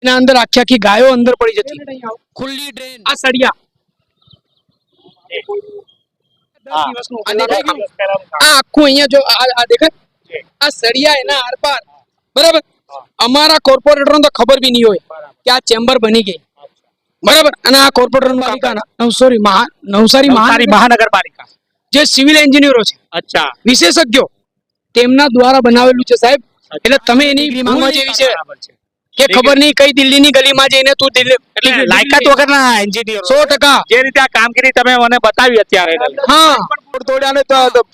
એના અંદર આખી આખી ગાયો અંદર પડી જતી, ખુલ્લી ડ્રેન, આ સળિયા આ દેખાય ગયું? આ આખું અહીંયા જો આ દેખાય, આ સળિયા એના આરપાર, બરાબર. અમારા કોર્પોરેટરો તો ખબર બી નહીં હોય કે આ ચેમ્બર બની ગઈ, બરાબર. અને આ કોર્પોરેટર નવસારી મહાનગરપાલિકા જે સિવિલ એન્જિનિયરો છે, અચ્છા, વિશેષજ્ઞો, તેમના દ્વારા બનાવેલું છે સાહેબ. એટલે તમે એની માંગવા જેવી છે કે ખબર નહીં કઈ દિલ્હીની ગલીમાં જઈને તું દિલ્હી લાયકાત વગરના એન્જિનિયર 100% જે રીતે આ કામગીરી તમે મને બતાવી અત્યારે. હા, તોડ્યાને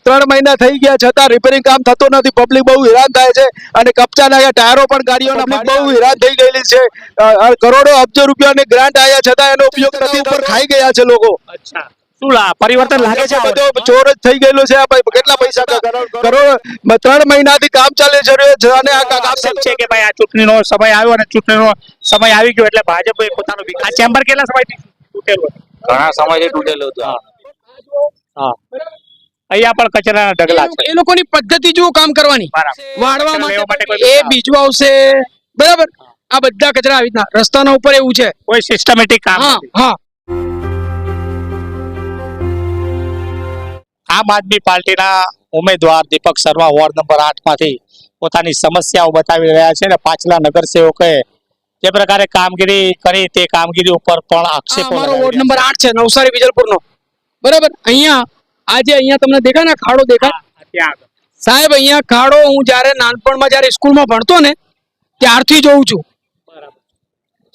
3 મહિના થઈ ગયા છતાં રિપેરિંગ કામ થતું નથી. પબ્લિક બહુ હેરાન થાય છે અને કપચા નાખ્યા ટાયરો પણ ગાડીઓના બહુ હેરાન થઈ ગયેલી છે. કરોડો અબજો રૂપિયાની ગ્રાન્ટ આવ્યા છતાં એનો ઉપયોગ નથી, ઉપર ખાઈ ગયા છે લોકો. અચ્છા, શું પરિવર્તન લાગે છે? બધો ચોર જ થઈ ગયેલો છે. કેટલા પૈસા કરોડ 3 મહિનાથી કામ ચાલે છે અને આ કામ છે કે ભાઈ આ ચૂંટણીનો સમય આવ્યો અને ચૂંટણીનો સમય આવી ગયો એટલે ભાજપે પોતાનો વિકાસ ચેમ્બર કેટલા સમયથી તૂટેલું હતું? ઘણા સમયથી તૂટેલું હતું. હા, અહીંયા પણ કચરાના ઢગલા છે. એ લોકોની પદ્ધતિ જુઓ કામ કરવાની, વાળવા માટે એ બીજું આવશે, બરાબર. આ બધા કચરા આવી રીતના રસ્તાના ઉપર એવું છે, કોઈ સિસ્ટમેટિક કામ નથી. હા. આમ આદમી પાર્ટીના ઉમેદવાર દીપક શર્મા વોર્ડ નંબર 8 માંથી પોતાની સમસ્યાઓ બતાવી રહ્યા છે અને પાછલા નગરસેવકે જે પ્રકારે કામગીરી કરી તે કામગીરી ઉપર પણ આક્ષેપો અમારો વોર્ડ નંબર 8 છે, નવસારી વિજલપુરનો, બરાબર. અહીંયા તમને દેખાય ને ખાડો દેખાય સાહેબ? અહીંયા ખાડો હું જ્યારે નાનપણમાં જ્યારે સ્કૂલમાં ભણતો ને ત્યારથી જોઉં છું,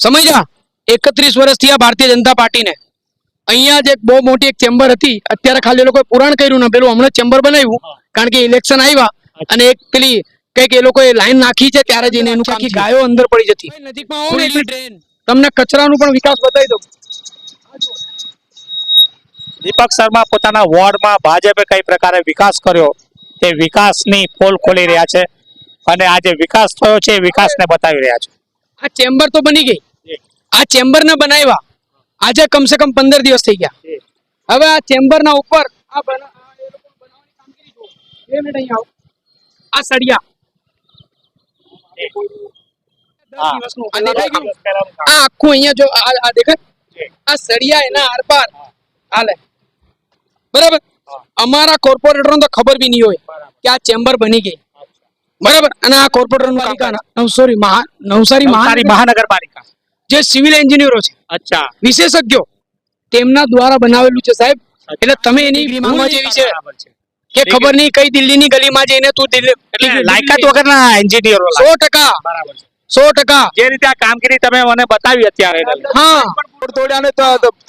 સમજ્યા? 31 વર્ષથી આ ભારતીય જનતા પાર્ટીને અહીંયા જે બહુ મોટી એક ચેમ્બર હતી, અત્યારે ખાલી લોકોએ પુરાણ કર્યું ને પેલું હમણાં ચેમ્બર બનાવ્યું કારણ કે ઇલેક્શન આવ્યા અને એક પેલી કઈક એ લોકોએ લાઈન નાખી છે ત્યારે જઈને એનું આખી ગાયો અંદર પડી જતી. નજીકમાં આવો ને તમને કચરાનું પણ વિકાસ બતાવી દઉં. દીપક શર્મા પોતાના વોર્ડમાં ભાજપે કઈ પ્રકારે વિકાસ કર્યો તે વિકાસની પોલ ખોલી રહ્યા છે અને આ જે વિકાસ થયો છે એ વિકાસને બતાવી રહ્યા છે. આ ચેમ્બર તો બની ગઈ, આ ચેમ્બરને બનાવ્યા આજે કમસે કમ 15 દિવસ થઈ ગયા. હવે આ ચેમ્બરના ઉપર આ સળિયા આ આખું અહીંયા જો આ દેખાય, આ સળિયા એના આરપાર હાલે, બરાબર. અમારા કોર્પોરેટરો તો ખબર બી નહીં હોય કે આ ચેમ્બર બની ગઈ, બરાબર. અને આ કોર્પોરેટર નવસારી મહાનગરપાલિકા જે સિવિલ એન્જિનિયરો છે, અચ્છા, વિશેષજ્ઞો, તેમના દ્વારા બનાવેલું છે સાહેબ. એટલે તમે એની માંગવા જેવી છે કે ખબર નહીં કઈ દિલ્હીની ગલીમાં જઈને તું દિલ્હી લાયકાત વગરના એન્જિનિયરો 100% 100% જે રીતે આ કામગીરી તમે મને બતાવી અત્યારે. હા, તોડ્યાને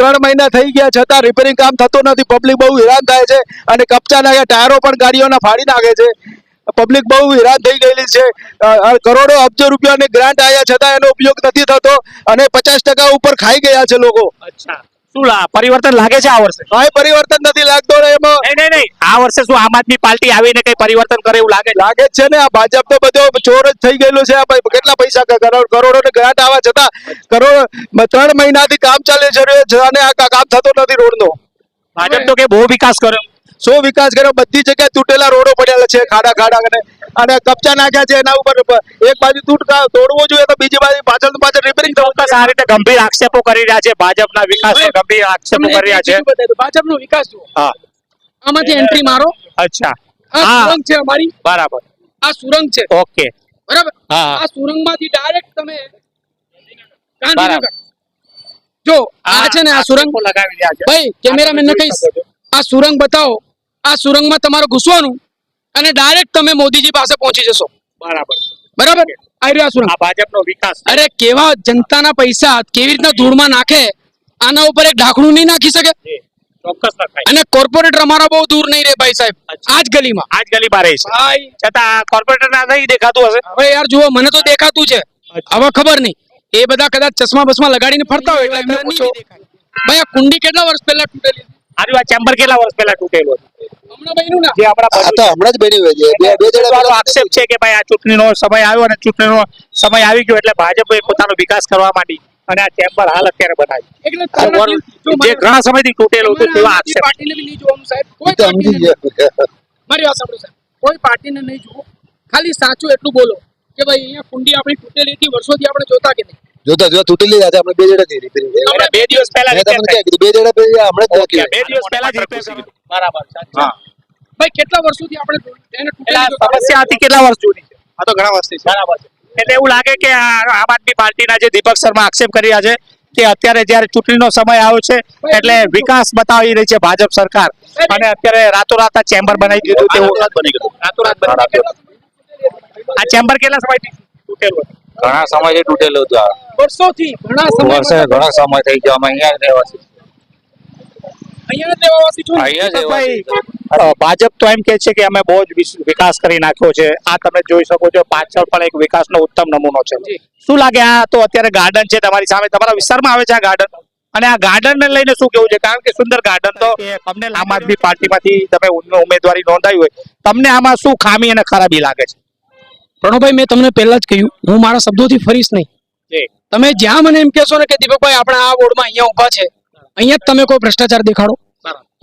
3 મહિના થઈ ગયા છતાં રિપેરિંગ કામ થતું નથી. પબ્લિક બહુ હેરાન થાય છે અને કપચા નાખ્યા ટાયરો પણ ગાડીઓના ફાડી નાખે છે. પબ્લિક બહુ હેરાન થઈ ગયેલી છે. કરોડો અબજો રૂપિયાની ગ્રાન્ટ આવ્યા છતાં એનો ઉપયોગ નથી થતો અને 50% ઉપર ખાઈ ગયા છે લોકો. અચ્છા, શું પરિવર્તન લાગે છે આ વર્ષે? કઈ પરિવર્તન નથી લાગતો. એમાં નહીં આ વર્ષે શું આમ આદમી પાર્ટી આવીને કઈ પરિવર્તન કરે એવું લાગે જ છે ને? આ ભાજપ તો બધો ચોર જ થઈ ગયેલો છે. કેટલા પૈસા કરોડોની ગ્રાન્ટ આવ્યા છતાં 3 મહિનાથી કામ ચાલે છે અને આ કામ થતો નથી રોડનો. ભાજપ તો કે બહુ વિકાસ કર્યો. શું વિકાસ કર્યો? બધી જગ્યાએ તૂટેલા રોડો પડેલા છે, ખાડા અને કપચા નાખ્યા છે. એના ઉપર એક બાજુ તોડવો જોઈએ તો બીજી બાજુ પાછળ રિપેરિંગ થવું. આ રીતે ગંભીર આક્ષેપો કરી રહ્યા છે, ભાજપના વિકાસ ગંભીર આક્ષેપો કરી રહ્યા છે. ભાજપનો વિકાસ જુઓ. હા, આમાંથી એન્ટ્રી મારો. અચ્છા, આ સુરંગ છે અમારી, બરાબર. આ સુરંગ છે, ઓકે, બરાબર. હા, આ સુરંગમાંથી ડાયરેક્ટ તમે ગાંધીનગર જો આ છે ને આ સુરંગ લગાવી રહ્યા છે. ભાઈ કેમેરામેન ને કહીશ આ સુરંગ બતાવો. આ સુરંગમાં તમારે ઘૂસવાનું અને ડાયરેક્ટ તમે મોદીજી પાસે પહોંચી જશો. બરાબર. આ રહ્યો સુરંગ. આ ભાજપનો વિકાસ. અરે કેવા જનતાના પૈસા કેવી રીતના ધૂળમાં નાખે, આના ઉપર એક ઢાંકણું નહીં નાખી શકે. ચોક્કસ નખાય. અને કોર્પોરેટર અમારા બહુ દૂર નહીં રહે ભાઈ સાહેબ, આજ ગલીમાં રહે છે ભાઈ. છતાં કોર્પોરેટર ના નહીં દેખાતું હશે. હવે યાર જુઓ, મને તો દેખાતું છે, હવે ખબર નહીં એ બધા કદાચ ચશ્મા બસમાં લગાડીને ફરતા હોય એટલે પૂછો. ભાઈ આ કુંડી કેટલા વર્ષ પહેલા તૂટેલી? આ ચેમ્બર કેટલા વર્ષ પહેલા તૂટેલું હતું? હમણાં બન્યું ને? જે હમણાં જ બન્યું. આક્ષેપ છે કે ભાઈ આ ચૂંટણીનો સમય આવ્યો અને ચૂંટણીનો સમય આવી ગયો એટલે ભાજપે પોતાનો વિકાસ કરવા માંડી અને આ ચેમ્બર હાલ અત્યારે બનાવી. જે ઘણા સમયથી તૂટેલું હતું તેવા આક્ષેપ. પાર્ટીને બી નહીં જોવાનું સાહેબ, કોઈ મારી વાત સાંભળો સાહેબ, કોઈ પાર્ટીને નહીં જોવું, ખાલી સાચું એટલું બોલો કે ભાઈ અહીંયા કુંડી આપણી તૂટેલી હતી વર્ષોથી આપણે જોતા કે નહીં. જોતા જોતા તૂટેલી જ આપણે 2 જણા થી રિપેરિંગ થઈ. હમણાં 2 દિવસ પહેલા મેં તમને repair ક્યાં કીધું 2 જણા પછી હમણાં જ થઈ. નાખ્યું. 2 દિવસ પહેલા જ repair કર્યું. બરાબર છે. હા. ભાઈ કેટલા વર્ષોથી આપણે એને એટલે આ તૂટેલી સમસ્યા હતી કેટલા વર્ષ જૂની છે? આ તો ઘણા વર્ષથી છે. બરાબર છે. એટલે એવું લાગે કે આમ આદમી પાર્ટીના જે દીપક શર્મા આક્ષેપ કરી રહ્યા છે કે અત્યારે જ્યારે ચૂંટણીનો સમય આવ્યો છે એટલે વિકાસ બતાવી રહી છે ભાજપ સરકાર અને અત્યારે રાતોરાત આ ચેમ્બર બનાવી દીધું તેવું રાતોરાત બની ગયું. આ ચેમ્બર કેટલા સમયથી તૂટેલું હતું? ઘણા સમયથી તૂટેલું હતું આ. વર્ષોથી ઘણા ઘણો સમય થઈ ગયો અમે અહીંયા જ રહેવાસી. અહીંયા જ રહેવાસી છો ને? અહીંયા જ ભાઈ, રહેવાસી. ભાજપ તો એમ કે છે કે અમે બહુ જ વિકાસ કરી નાખ્યો છે. આ તમે જોઈ શકો છો પાછળ પણ એક વિકાસનો ઉત્તમ નમૂનો છે. શું લાગે આ તો અત્યારે ગાર્ડન છે તમારી સામે, તમારા વિસ્તારમાં આવે છે આ ગાર્ડન, અને આ ગાર્ડન ને લઈને શું કેવું છે? કારણ કે સુંદર ગાર્ડન તો તમને આમ આદમી પાર્ટીમાંથી તમે ઉમેદવારી નોંધાવી હોય, તમને આમાં શું ખામી અને ખરાબી લાગે છે? પ્રણવભાઈ મેં તમને પહેલા જ કહ્યું, હું મારા શબ્દોથી ફરીશ નહીં. જી. તમે જ્યાં મને એમ કહેશો ને કે દીપકભાઈ આપણે આ વોર્ડમાં અહીંયા ઊભા છે, અહીંયા જ તમે કોઈ ભ્રષ્ટાચાર દેખાડો,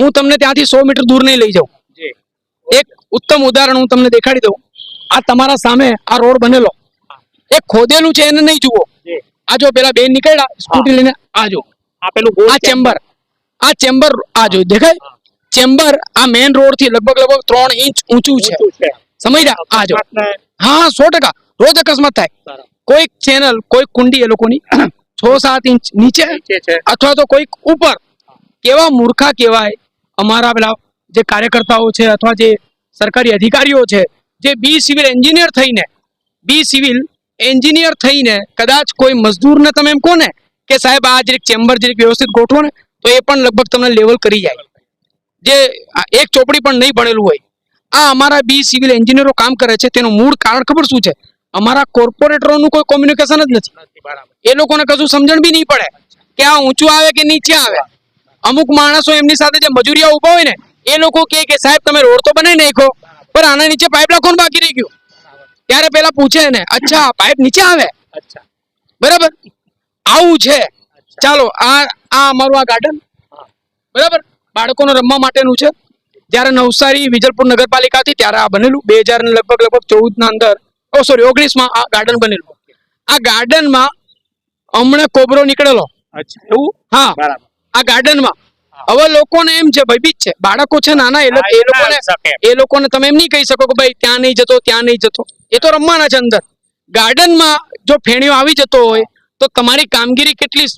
હું તમને ત્યાંથી 100 મીટર દૂર નહીં લઈ જાઉં. જી. એક ઉત્તમ ઉદાહરણ હું તમને દેખાડી દઉં. આ તમારા સામે આ રોડ બનેલો, એ ખોદેલું છે એને નહીં જુઓ. જી. આ જો પેલા બેન નીકળ્યા સ્કૂટી લઈને, આ જો આ પેલું ગોળ આ ચેમ્બર આ જો દેખાય ચેમ્બર, આ મેઇન રોડ થી લગભગ 3 ઇંચ ઊંચું છે. સમજ્યા? આ જો. હા 100% રોજ અકસ્માત થાય. કોઈક ચેનલ કોઈક કુંડી એ લોકોની 6-7 ઇંચ નીચે અથવા તો કોઈક ઉપર. કેવા મૂર્ખા કહેવાય અમારા પેલા જે કાર્યકર્તાઓ છે અથવા જે સરકારી અધિકારીઓ છે, જે બી સિવિલ એન્જિનિયર થઈને કદાચ કોઈ મજદૂરને તમે એમ કહો ને કે સાહેબ આ જરીક ચેમ્બર જરીક વ્યવસ્થિત ગોઠવો ને, તો એ પણ લગભગ તમને લેવલ કરી જાય, જે એક ચોપડી પણ નહીં ભણેલું હોય. આ અમારા બી સિવિલ એન્જિનિયરો કામ કરે છે, તેનું મૂળ કારણ ખબર શું છે? અમારા કોર્પોરેટરોનું કોઈ કોમ્યુનિકેશન જ નથી. એ લોકોને કશું સમજણ બી નહીં પડે કે આ ઊંચું આવે કે નીચે આવે. અમુક માણસો એમની સાથે જે મજૂરિયા ઉભા હોય ને, એ લોકો કે સાહેબ તમે રોડ તો બનાવી નાખો, પણ આના નીચે પાઇપ નાખવાનું બાકી રહી ગયું. ત્યારે પેલા પૂછે ને, અચ્છા પાઇપ નીચે આવે, બરાબર આવું છે. ચાલો આ અમારું આ ગાર્ડન બરાબર બાળકોને રમવા માટેનું છે. જ્યારે નવસારી વિજલપુર નગરપાલિકા હતી ત્યારે આ બનેલું 2000 લગભગ 14 ના અંદર, 19 આ ગાર્ડન બનેલું. આ ગાર્ડનમાં હમણાં કોબરો નીકળેલો. એવું? હા, આ ગાર્ડનમાં હવે લોકોને એમ છે ભયભીત છે, બાળકો છે નાના, એ લોકોને તમે એમ નહીં કહી શકો કે ભાઈ ત્યાં નહીં જતો. એ તો રમવાના છે અંદર. ગાર્ડનમાં જો ફેણીઓ આવી જતો હોય તો તમારી કામગીરી કેટલી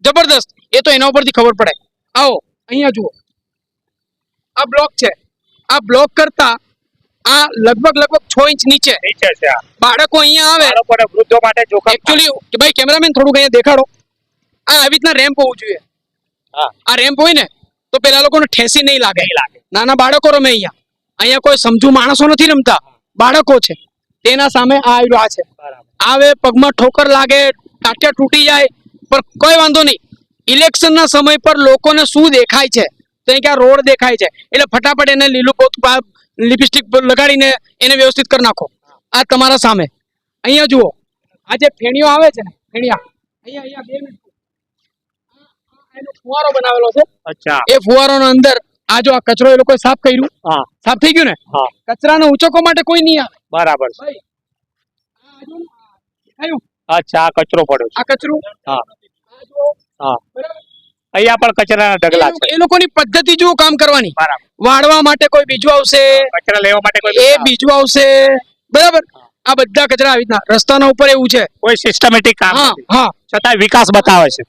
જબરદસ્ત એ તો એના ઉપરથી ખબર પડે. આવો અહીંયા જુઓ, આ બ્લોક છે. આ બ્લોક કરતા આ લગભગ 6 ઇંચ નીચે છે. બાળકો અહીંયા આવે, બાળકોને વૃદ્ધો માટે જોખમ. એકચ્યુઅલી કે ભાઈ કેમેરામેન થોડુંક અહીંયા દેખાડો. આ આવી રીતના રેમ્પ હોવું જોઈએ. આ રેમ્પ હોય ને તો પેલા લોકોને ઠેસી નહીં લાગે. નાના બાળકો રમે અહીંયા કોઈ સમજુ માણસો નથી રમતા, બાળકો છે. તેના સામે આ આવ્યું આ છે. આવે પગમાં ઠોકર લાગે, ટાટિયા તૂટી જાય, પણ કોઈ વાંધો નહીં. ઇલેક્શનના સમય પર લોકોને શું દેખાય છે? તો કે આ રોડ દેખાય છે એટલે ફટાફટ એને લીલું પોતું લિપસ્ટિક લગાડીને એને વ્યવસ્થિત કરી નાખો. આ તમારા સામે અહીંયા જુઓ, આ જે ફેણીઓ આવે છે ને, ફેણિયા અહીંયા 2 મિનિટ, એનો ફુવારો બનાવેલો છે. એ ફુવારોનો અંદર આ જો આ કચરો એ લોકોએ સાફ કર્યું, સાફ થઈ ગયું ને, કચરાને ઉચકો માટે કોઈ નહીં આવે. બરાબર. અચ્છા, આ કચરો પડ્યો છે. આ કચરું અહીંયા પણ કચરાના ઢગલા છે. એ લોકોની પદ્ધતિ જુઓ કામ કરવાની. વાળવા માટે કોઈ બીજું આવશે, કચરા લેવા માટે કોઈ એ બીજું આવશે, બરાબર. આ બધા કચરા આવી રીતના રસ્તાના ઉપર એવું છે, કોઈ સિસ્ટમેટિક કામ નથી. છતાં વિકાસ બતાવે છે.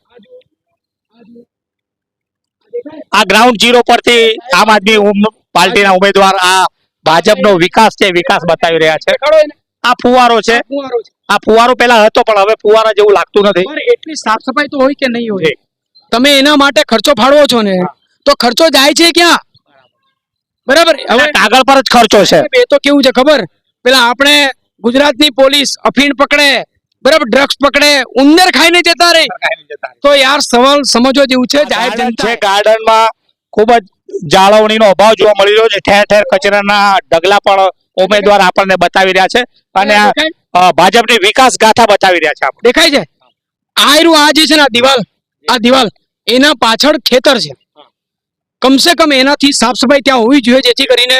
આ ગ્રાઉન્ડ ઝીરો પરથી આમ આદમી પાર્ટીના ઉમેદવાર આ ભાજપનો વિકાસ છે, વિકાસ બતાવી રહ્યા છે. આ ફુવારો છે. આ ફુવારો પેલા હતો પણ હવે ફુવારા જેવું લાગતું નથી. એટલી સાફ સફાઈ તો હોય કે નહીં હોય, તમે એના માટે ખર્ચો ફાળવો છો ને, તો ખર્ચો જાય છે ક્યાં? બરાબર. હવે કાગળ પર જ ખર્ચો છે. એ તો કેવું છે ખબર, પેલા આપણે ગુજરાતની પોલીસ અફીણ પકડે, બરાબર, ડ્રગ્સ પકડે, ઉંદર ખાઈને જતા રહે, તો યાર સવાલ સમજવો જેવું છે. જાહેર જનતા ગાર્ડનમાં ખૂબ જ જાળવણીનો અભાવ જોવા મળી રહ્યો છે. ઠેર ઠેર કચરાના ઢગલા પણ ઉમેદવાર આપણને બતાવી રહ્યા છે અને આ ભાજપની વિકાસ ગાથા બતાવી રહ્યા છે. દેખાય છે આ જે છે ને, આ દિવાલ એના પાછળ ખેતર છે. કમસે કમ એનાથી સાફ સફાઈ ત્યાં હોવી જોઈએ, જેથી કરીને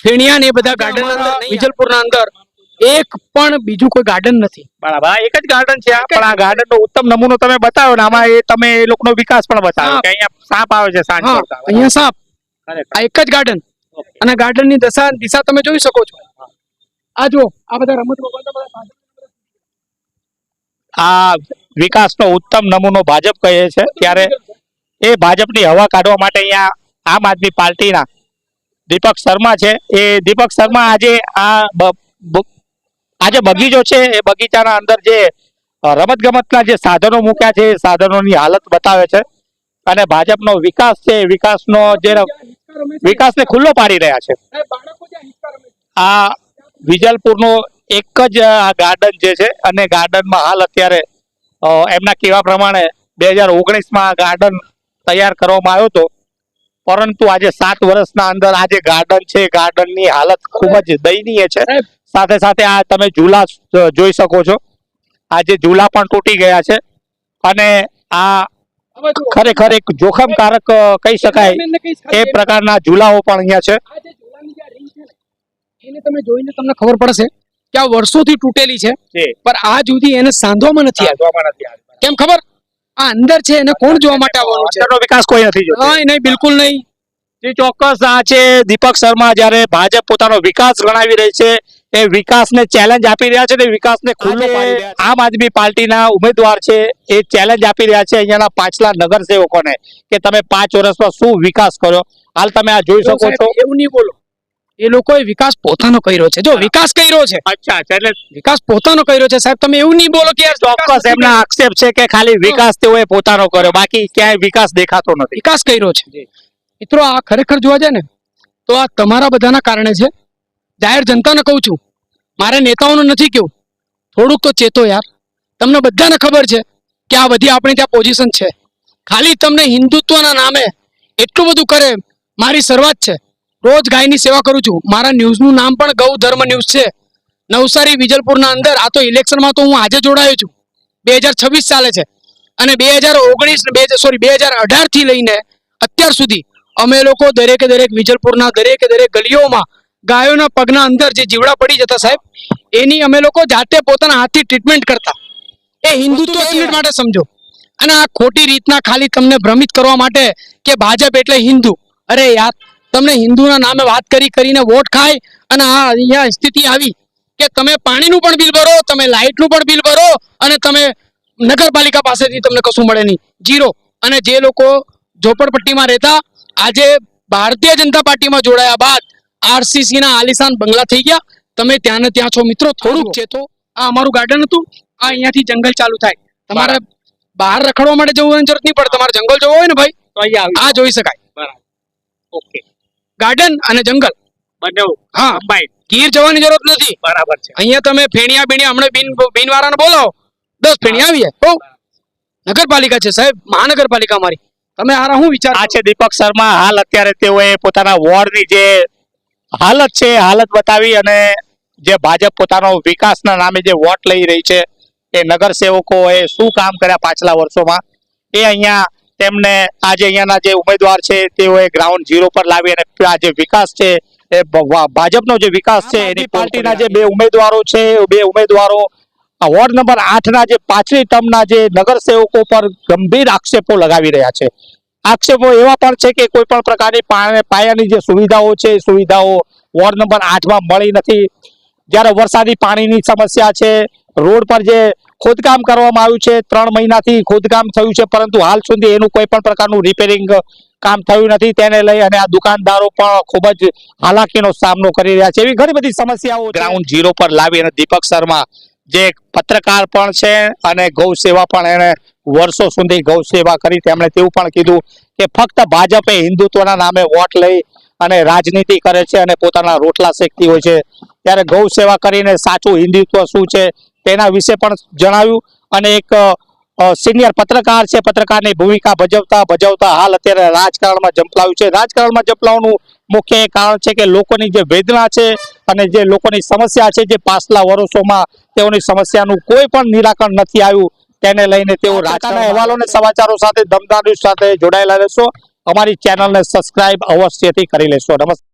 ફેણિયા ને બધા ગાર્ડન વિજલપુરના અંદર એક પણ બીજું કોઈ ગાર્ડન નથી. બરાબર આ એક જ ગાર્ડન છે આ, પણ આ ગાર્ડન નો ઉત્તમ નમૂનો તમે બતાવ્યો ને આમાં એ તમે એ લોકોનો વિકાસ પણ બતાવ્યો હા. કે અહીંયા સાપ આવે છે સાંજ હા પડતા. અહીંયા સાપ, ખરેખર. આ એક જ ગાર્ડન, અને ગાર્ડન ની દિશા તમે જોઈ શકો છો. આ જુઓ, આ બધા રમત આ વિકાસનો ઉત્તમ નમૂનો ભાજપ કહે છે, ત્યારે એ ભાજપની હવા કાઢવા માટે અહીંયા આમ આદમી પાર્ટીના દીપક શર્મા છે. એ દીપક શર્મા આજે આજે બગીચો છે, એ બગીચાના અંદર જે રમત ગમતના જે સાધનો મૂક્યા છે એ સાધનોની હાલત બતાવે છે, અને ભાજપનો વિકાસ છે એ વિકાસને ખુલ્લો પાડી રહ્યા છે. આ વિજલપુરનો એક જ આ ગાર્ડન જે છે, અને ગાર્ડનમાં હાલ અત્યારે એમના કહેવા પ્રમાણે 2019માં ગાર્ડન તૈયાર કરવામાં આવ્યો હતો, પરંતુ આજે 7 વર્ષના અંદર આ જે ગાર્ડન છે ગાર્ડનની હાલત ખૂબ જ દયનીય છે. સાથે સાથે આ તમે ઝૂલા જોઈ શકો છો, આ જે ઝૂલા પણ તૂટી ગયા છે, અને આ ખરેખર એક જોખમકારક કહી શકાય એ પ્રકારના ઝૂલાઓ પણ અહીંયા છે. એને તમે જોઈને તમને ખબર પડશે કે આ વર્ષોથી તૂટેલી છે, જે પણ આ સુધી એને સાંધવામાં નથી આવ્યું. સાંધવામાં નથી આવ્યું. કેમ ખબર? આ અંદર છે એને કોણ જોવા માટે આવવાનું છે? અંદરનો વિકાસ કોઈ નથી જોતો. હા નહીં, બિલકુલ નહીં. જે ચોક્કસ આ છે દીપક શર્મા, જ્યારે ભાજપ પોતાનો વિકાસ ગણાવી રહી છે, એ વિકાસને ચેલેન્જ આપી રહ્યા છે ને વિકાસને ખુલ્લો પાડી રહ્યા છે. આમ આદમી પાર્ટીના ઉમેદવાર છે એ ચેલેન્જ આપી રહ્યા છે અહીંયાના પાછલા નગરસેવકોને કે તમે 5 વર્ષમાં શું વિકાસ કર્યો. હાલ તમે આ જોઈ શકો છો. એવું નહીં બોલો, એ લોકોએ વિકાસ પોતાનો કર્યો છે. જો વિકાસ કર્યો છે, અચ્છા, એટલે વિકાસ પોતાનો કર્યો છે સાહેબ, તમે એવું નહીં બોલો કે યાર ચોક્કસ એમના આક્ષેપ છે કે ખાલી વિકાસ તેઓએ પોતાનો કર્યો, બાકી ક્યાંય વિકાસ દેખાતો નથી. વિકાસ કર્યો છે. મિત્રો આ ખરેખર જોવા જાય ને તો આ તમારા બધાના કારણે છે. જાહેર જનતાને કહું છું, મારે નેતાઓનું નથી કેવું, થોડુંક તો ચેતો યાર. તમને બધાને ખબર છે કે આ બધી આપણી ત્યાં પોઝિશન છે, ખાલી તમને હિન્દુત્વના નામે એટલું બધું કરે. મારી શરૂઆત છે, રોજ ગાયની સેવા કરું છું. મારા ન્યૂઝનું નામ પણ ગૌ ધર્મ ન્યૂઝ છે. નવસારી વિજલપુરના અંદર આ તો ઇલેક્શનમાં તો હું આજે જોડાયો છું. 2026 ચાલે છે, અને 2018 થી લઈને અત્યાર સુધી અમે લોકો દરેકે દરેક વિજલપુરના દરેકે દરેક ગલીઓમાં ગાયોના પગના અંદર જે જીવડા પડી જતા સાહેબ, એની અમે લોકો જાતે પોતાના હાથથી ટ્રીટમેન્ટ કરતા. એ હિન્દુત્વ યુનિટ માટે સમજો. અને આ ખોટી રીતના ખાલી તમને ભ્રમિત કરવા માટે કે ભાજપ એટલે હિન્દુ. અરે યાર, તમને હિન્દુના નામે વાત કરીને વોટ ખાય, અને આ અહીંયા સ્થિતિ આવી કે તમે પાણીનું પણ બિલ ભરો, તમે લાઇટનું પણ બિલ ભરો, અને તમે નગરપાલિકા પાસેથી તમને કશું મળે નહીં, જીરો. અને જે લોકો ઝોપડપટ્ટીમાં રહેતા આજે ભારતીય જનતા પાર્ટીમાં જોડાયા બાદ આરસીસી ના આલિશાન બંગલા થઈ ગયા. તમે ત્યાં ને ત્યાં છો મિત્રો, થોડુંક છે તો આ અમારું ગાર્ડન હતું. આ અહીંયાથી જંગલ ચાલુ થાય. તમારે બહાર રખડવા માટે જવું જરૂર નહીં પડે. તમારે જંગલ જોવો હોય ને ભાઈ તો અહીંયા આ જોઈ શકાય. બરાબર, ઓકે. ગાર્ડન અને જંગલ બંને હા, combined. ગીર જવાની જરૂર નથી. બરાબર છે. અહીંયા તમે ફેણિયા હમણાં બિન વાળાને બોલાવો, 10 ફેણિયા આવીએ. બહુ નગરપાલિકા છે સાહેબ, મહાનગરપાલિકા અમારી. તમે આરા શું વિચાર? આ છે દીપક શર્મા. હાલ અત્યારે તેઓએ પોતાના વોર્ડની જે હાલત છે હાલત બતાવી, અને જે ભાજપ પોતાનો વિકાસના નામે જે વોટ લઈ રહી છે એ નગરસેવકોએ શું કામ કર્યા પાછલા વર્ષોમાં એ અહીંયા તેમને આજે અહીંયાના જે ઉમેદવાર છે તેઓએ ગ્રાઉન્ડ ઝીરો પર લાવી અને આ જે વિકાસ છે એ ભાજપનો જે વિકાસ છે એની પાર્ટીના જે બે ઉમેદવારો છે, બે ઉમેદવારો આ વોર્ડ નંબર 8 ના જે પાછલી ટર્મના જે નગરસેવકો પર ગંભીર આક્ષેપો લગાવી રહ્યા છે. આક્ષેપો એવા પણ છે કે કોઈ પણ પ્રકારની પાયાની જે સુવિધાઓ છે એ સુવિધાઓ વોર્ડ નંબર 8 માં મળી નથી. જ્યારે વરસાદી પાણીની સમસ્યા છે, રોડ પર જે ખોદકામ કરવામાં આવ્યું છે 3 મહિનાથી ખોદકામ થયું છે, પરંતુ હાલ સુધી એનું કોઈ પણ પ્રકારનું રિપેરિંગ કામ થયું નથી. તેને લઈ અને આ દુકાનદારો પણ ખૂબ જ હાલાકીનો સામનો કરી રહ્યા છે. એવી ઘણી બધી સમસ્યાઓ ગ્રાઉન્ડ ઝીરો પર લાવી અને દીપક શર્મા જે પત્રકાર પણ છે અને ગૌ સેવા પણ એને વર્ષો સુધી ગૌ સેવા કરી, તેમણે તેવું પણ કીધું કે ફક્ત ભાજપે હિન્દુત્વના નામે વોટ લઈ અને રાજનીતિ કરે છે અને પોતાના રોટલા શેકતી હોય છે. ત્યારે ગૌ સેવા કરીને સાચું હિન્દુત્વ શું છે તેના વિશે પણ જણાવ્યું. અને એક સિનિયર પત્રકાર છે, પત્રકારની ભૂમિકા ભજવતા હાલ અત્યારે રાજકારણમાં ઝંપલાવ્યું છે. રાજકારણમાં ઝંપલાવવાનું મુખ્ય એ કારણ છે કે લોકોની જે વેદના છે અને જે લોકોની સમસ્યા છે, જે પાછલા વર્ષોમાં તેઓની સમસ્યાનું કોઈ પણ નિરાકરણ નથી આવ્યું, તેને લઈને તેઓ રાજકારણના અહેવાલો અને સમાચારો સાથે દમદાર ન્યૂઝ સાથે જોડાયેલા રહેશો. અમારી ચેનલને સબસ્ક્રાઇબ અવશ્યથી કરી લેશો. નમસ્કાર.